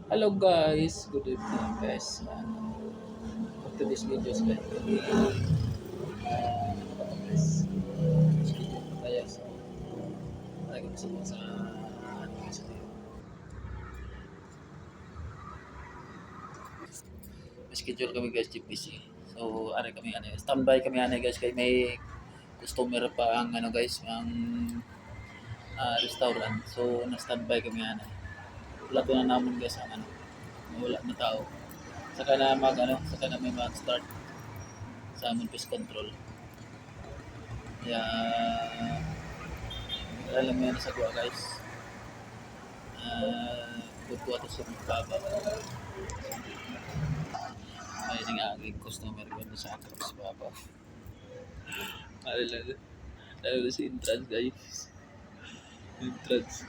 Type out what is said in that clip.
Hello guys, good evening guys. After this videos guys, ano ba to guys? Schedule pa tayo so tayo kami sa ano guys ito. May schedule kami guys GPC. So ano kami ano standby kami ano guys kay may customer pa ang ano guys ang restaurant. So na standby kami ano. Wala to na naman guys ang ano. Wala na tao. Saka na mag ano, saka na may mag-start sa amon pest control. Kaya alam mo yan sa kuha guys. Buto ato sa baba. May ning aging customer ko na sa akin sa baba. Alala, alala si Intrans guys. Intrans.